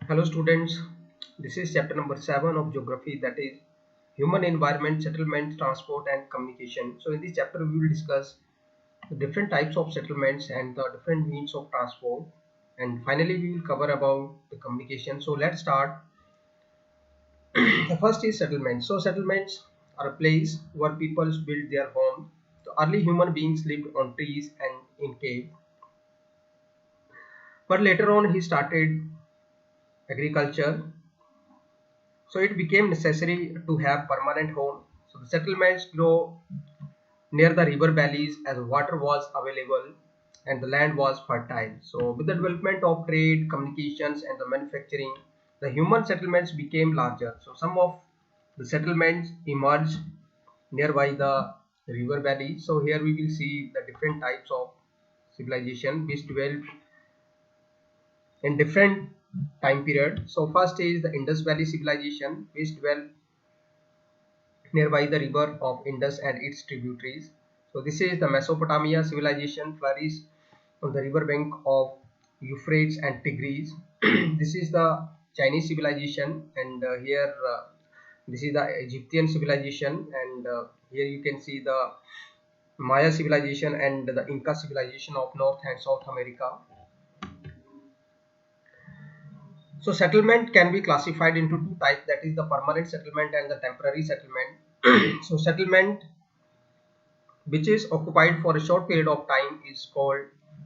Hello students, this is chapter number 7 of geography, that is human environment, settlement, transport and communication. So in this chapter we will discuss the different types of settlements and the different means of transport, and finally we will cover about the communication. So let's start. The first is settlements. So settlements are a place where people build their home. So early human beings lived on trees and in caves, but later on he started agriculture, so it became necessary to have permanent home. So the settlements grow near the river valleys as water was available and the land was fertile. So with the development of trade, communications and the manufacturing, the human settlements became larger. So some of the settlements emerged nearby the river valley. So here we will see the different types of civilization which developed in different time period. So first is the Indus Valley civilization which developed nearby the river of Indus and its tributaries. So this is the Mesopotamia civilization flourished on the river bank of Euphrates and Tigris. This is the Chinese civilization, and here this is the Egyptian civilization, and here you can see the Maya civilization and the Inca civilization of North and South America. So settlement can be classified into two types, that is the permanent settlement and the temporary settlement. So settlement which is occupied for a short period of time is called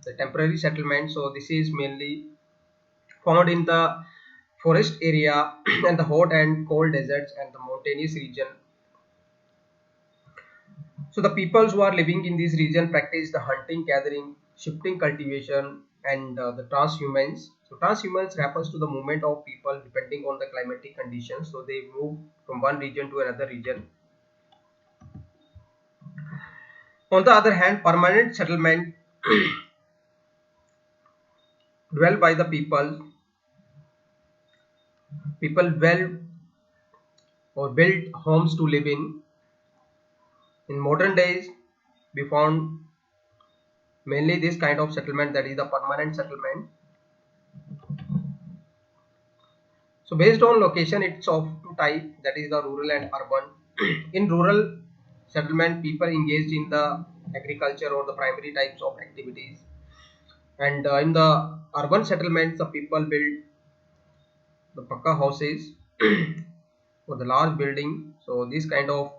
the temporary settlement. So this is mainly found in the forest area and the hot and cold deserts and the mountainous region. So the peoples who are living in this region practice the hunting, gathering, shifting, cultivation and the transhumance. So transhumance refers to the movement of people depending on the climatic conditions. So they move from one region to another region. On the other hand, permanent settlement dwell by the people dwell or build homes to live in. In modern days, we found mainly this kind of settlement, that is the permanent settlement. So based on location, it's of two types, that is the rural and urban. In rural settlement, people engaged in the agriculture or the primary types of activities, and in the urban settlements, the people build the pakka houses or the large building. So this kind of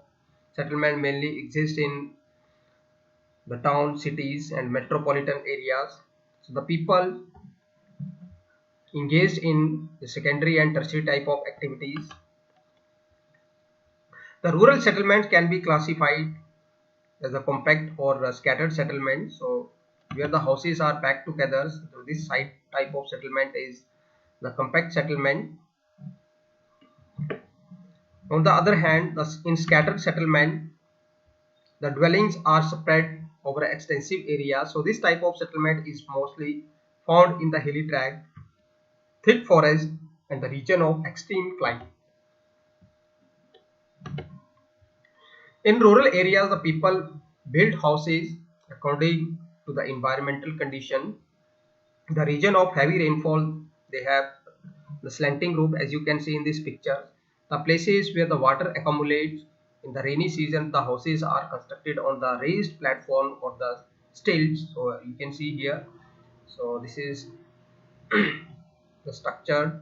settlement mainly exists in the town, cities and metropolitan areas. So the people engaged in the secondary and tertiary type of activities. The rural settlement can be classified as a compact or a scattered settlement. So where the houses are packed together, so this type of settlement is the compact settlement. On the other hand, in scattered settlement, the dwellings are spread over extensive areas. So this type of settlement is mostly found in the hilly tract, thick forest and the region of extreme climate. In rural areas, the people build houses according to the environmental condition. The region of heavy rainfall, they have the slanting roof, as you can see in this picture. The places where the water accumulates in the rainy season, the houses are constructed on the raised platform or the stilts. So you can see here. So this is the structure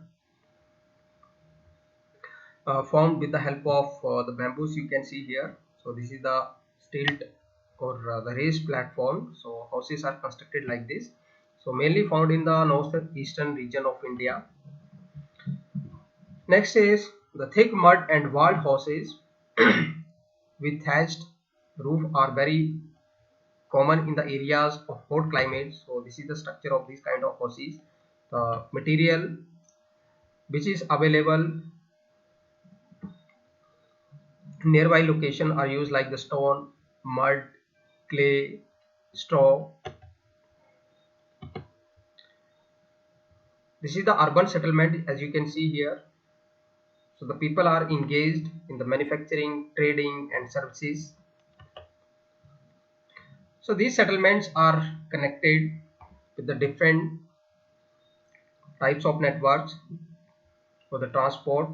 formed with the help of the bamboos, you can see here. So this is the stilt or the raised platform. So houses are constructed like this. So mainly found in the northeastern region of India. Next is the thick mud and walled houses with thatched roof are very common in the areas of hot climates. So this is the structure of this kind of houses. The material which is available nearby location are used like the stone, mud, clay, straw. This is the urban settlement, as you can see here. So the people are engaged in the manufacturing, trading and services. So these settlements are connected with the different types of networks. for the transport.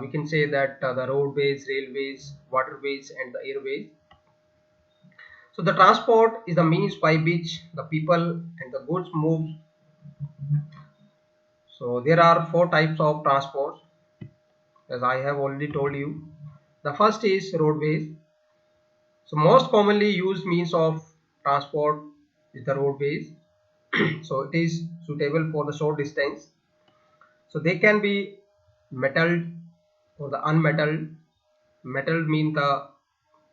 We can say that the roadways, railways, waterways and the airways. So the transport is the means by which the people and the goods move. So there are four types of transport, as I have already told you. The first is roadways. So most commonly used means of transport is the roadways. So it is suitable for the short distance. So they can be metalled or the unmetalled. Metalled means the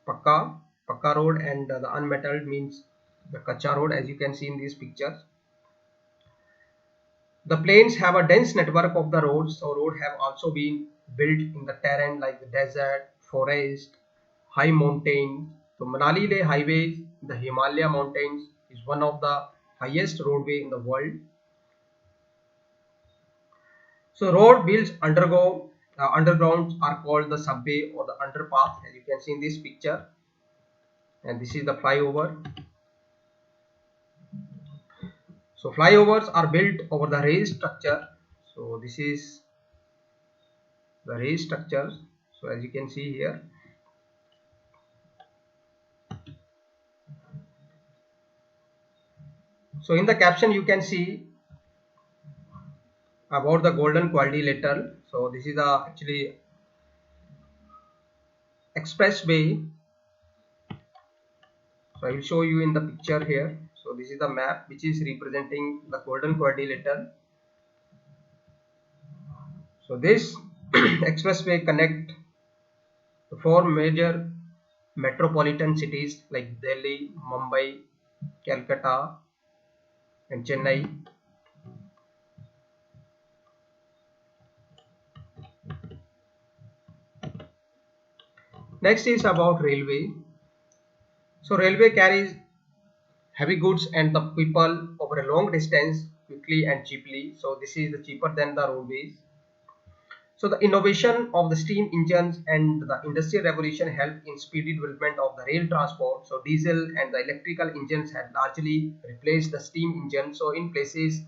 pakka road, and the unmetalled means the kacha road, as you can see in these pictures. The plains have a dense network of the roads, so roads have also been built in the terrain like the desert, forest, high mountains. So Manali Leh highways, the Himalaya mountains is one of the highest roadway in the world. So road built underground are called the subway or the underpass, as you can see in this picture. And this is the flyover. So flyovers are built over the raised structure. So this is the raised structure. So as you can see here. So in the caption you can see about the golden quadrilateral. So this is the actually expressway. So I will show you in the picture here. So this is the map which is representing the golden quadrilateral. So this expressway connect the four major metropolitan cities like Delhi, Mumbai, Calcutta and Chennai. Next is about railway. So railway carries heavy goods and the people over a long distance quickly and cheaply. So this is the cheaper than the roadways. So the innovation of the steam engines and the industrial revolution helped in speedy development of the rail transport. So diesel and the electrical engines had largely replaced the steam engine. So in places,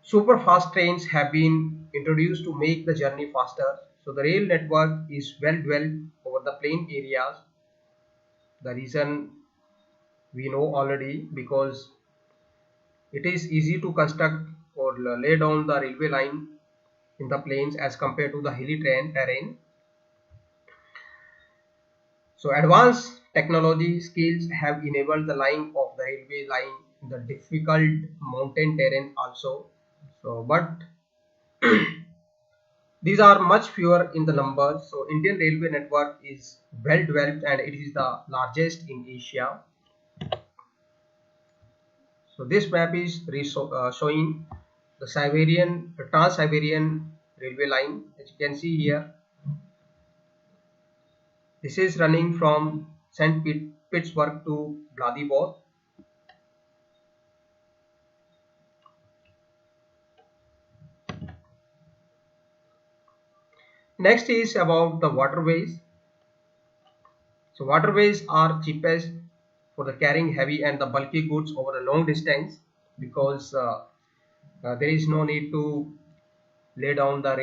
super fast trains have been introduced to make the journey faster. So the rail network is well developed over the plain areas. The reason we know already, because it is easy to construct or lay down the railway line in the plains as compared to the hilly terrain. So advanced technology skills have enabled the line of the railway line in the difficult mountain terrain also. So but these are much fewer in the numbers. So Indian railway network is well developed and it is the largest in Asia. So this map is showing the Trans-Siberian railway line, as you can see here. This is running from St. Petersburg to Vladivostok. Next is about the waterways. So waterways are cheapest for the carrying heavy and the bulky goods over a long distance, because there is no need to lay down the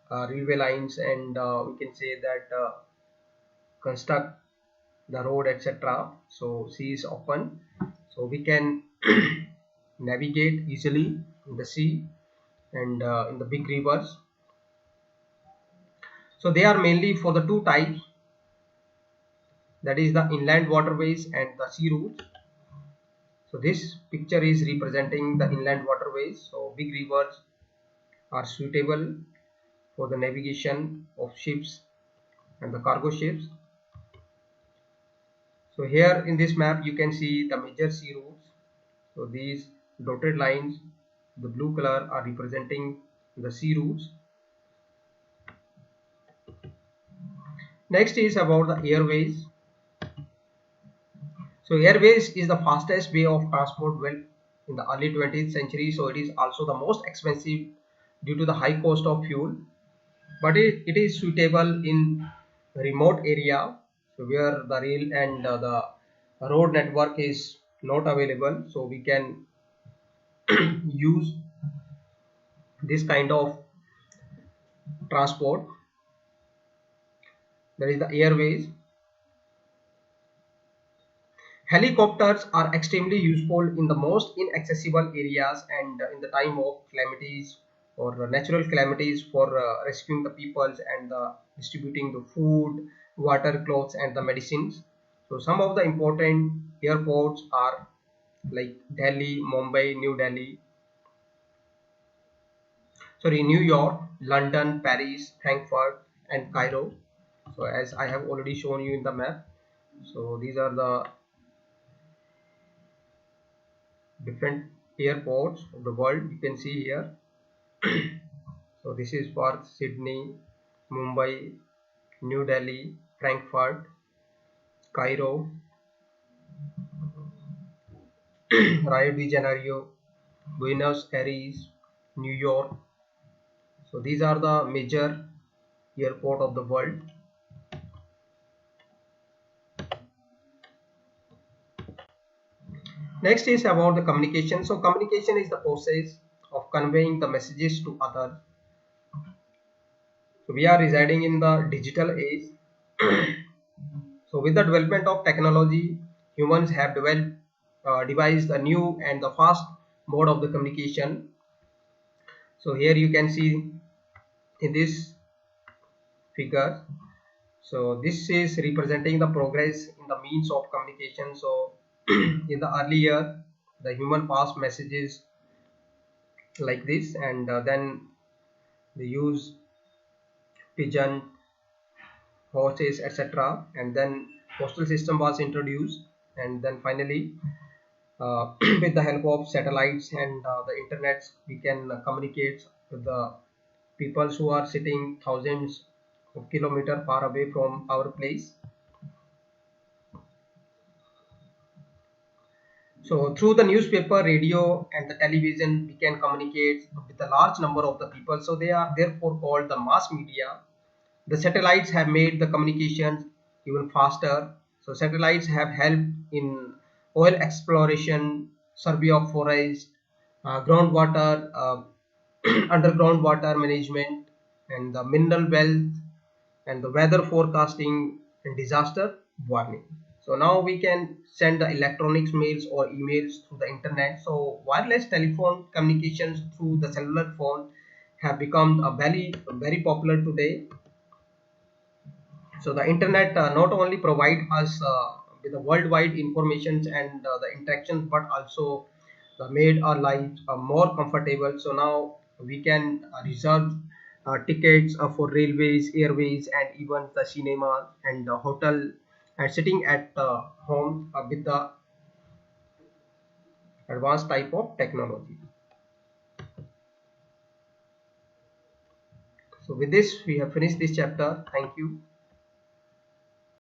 railway lines, and we can say that construct the road, etc. So sea is open, so we can navigate easily in the sea and in the big rivers. So they are mainly for the two types, that is the inland waterways and the sea routes. So this picture is representing the inland waterways. So big rivers are suitable for the navigation of ships and the cargo ships. So here in this map you can see the major sea routes. So these dotted lines, the blue color, are representing the sea routes. Next is about the airways. So airways is the fastest way of transport well in the early 20th century. So it is also the most expensive due to the high cost of fuel, but it is suitable in remote area, so where the rail and the road network is not available. So we can use this kind of transport. That is the airways. Helicopters are extremely useful in the most inaccessible areas and in the time of calamities or natural calamities for rescuing the peoples and distributing the food, water, clothes and the medicines. So some of the important airports are like Delhi, Mumbai, New York, London, Paris, Frankfurt and Cairo. So as I have already shown you in the map, so these are the different airports of the world you can see here. So this is for Sydney, Mumbai, New Delhi, Frankfurt, Cairo, Rio de Janeiro, Buenos Aires, New York. So these are the major airport of the world. Next is about the communication. So communication is the process of conveying the messages to others. So we are residing in the digital age. So with the development of technology, humans have devised a new and the fast mode of the communication. So here you can see in this figure. So this is representing the progress in the means of communication. So in the earlier, the human passed messages like this, and then they use pigeon, horses, etc. And then postal system was introduced, and then finally with the help of satellites and the internet, we can communicate with the people who are sitting thousands of kilometers far away from our place. So through the newspaper, radio and the television, we can communicate with a large number of the people. So they are therefore called the mass media. The satellites have made the communications even faster. So satellites have helped in oil exploration, survey of forest, groundwater, underground water management, and the mineral wealth, and the weather forecasting and disaster warning. So now we can send the electronics mails or emails through the internet. So wireless telephone communications through the cellular phone have become a very popular today. So the internet not only provide us with the worldwide informations and the interactions, but also made our lives more comfortable. So now we can reserve tickets for railways, airways, and even the cinema and the hotel, and sitting at home with the advanced type of technology. So with this, we have finished this chapter. Thank you.